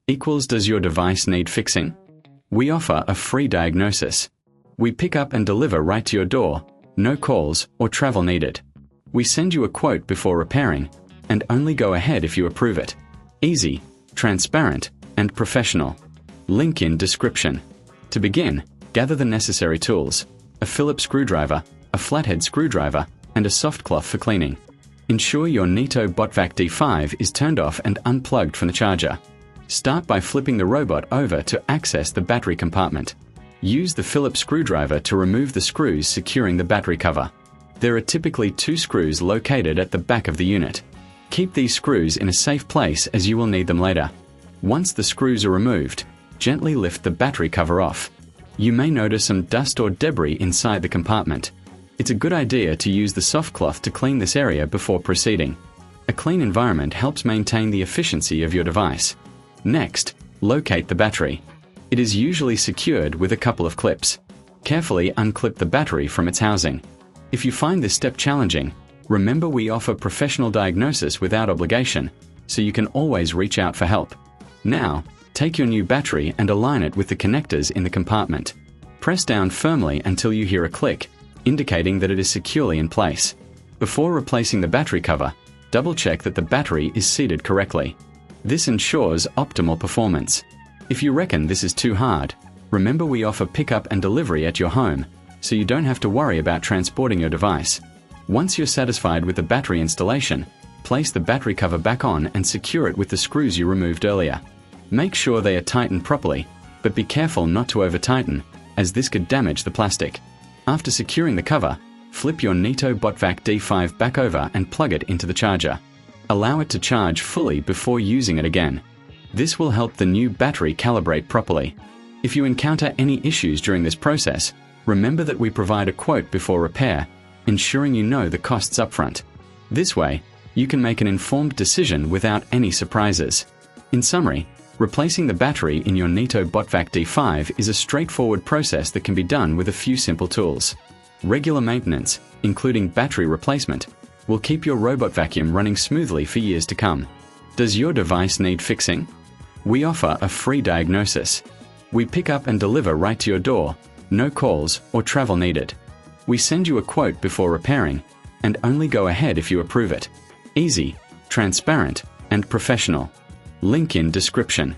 equals does your device need fixing? We offer a free diagnosis. We pick up and deliver right to your door, no calls or travel needed. We send you a quote before repairing, and only go ahead if you approve it. Easy, transparent, and professional. Link in description. To begin, gather the necessary tools: a Phillips screwdriver, a flathead screwdriver, and a soft cloth for cleaning. Ensure your Neato Botvac D5 is turned off and unplugged from the charger. Start by flipping the robot over to access the battery compartment. Use the Phillips screwdriver to remove the screws securing the battery cover. There are typically 2 screws located at the back of the unit. Keep these screws in a safe place as you will need them later. Once the screws are removed, gently lift the battery cover off. You may notice some dust or debris inside the compartment. It's a good idea to use the soft cloth to clean this area before proceeding. A clean environment helps maintain the efficiency of your device. Next, locate the battery. It is usually secured with a couple of clips. Carefully unclip the battery from its housing. If you find this step challenging, remember we offer professional diagnosis without obligation, so you can always reach out for help. Now, take your new battery and align it with the connectors in the compartment. Press down firmly until you hear a click, indicating that it is securely in place. Before replacing the battery cover, double-check that the battery is seated correctly. This ensures optimal performance. If you reckon this is too hard, remember we offer pickup and delivery at your home, so you don't have to worry about transporting your device. Once you're satisfied with the battery installation, place the battery cover back on and secure it with the screws you removed earlier. Make sure they are tightened properly, but be careful not to over-tighten, as this could damage the plastic. After securing the cover, flip your Neato Botvac D5 back over and plug it into the charger. Allow it to charge fully before using it again. This will help the new battery calibrate properly. If you encounter any issues during this process, remember that we provide a quote before repair, ensuring you know the costs upfront. This way, you can make an informed decision without any surprises. In summary, replacing the battery in your Neato Botvac D5 is a straightforward process that can be done with a few simple tools. Regular maintenance, including battery replacement, will keep your robot vacuum running smoothly for years to come. Does your device need fixing? We offer a free diagnosis. We pick up and deliver right to your door, no calls or travel needed. We send you a quote before repairing, and only go ahead if you approve it. Easy, transparent, and professional. Link in description.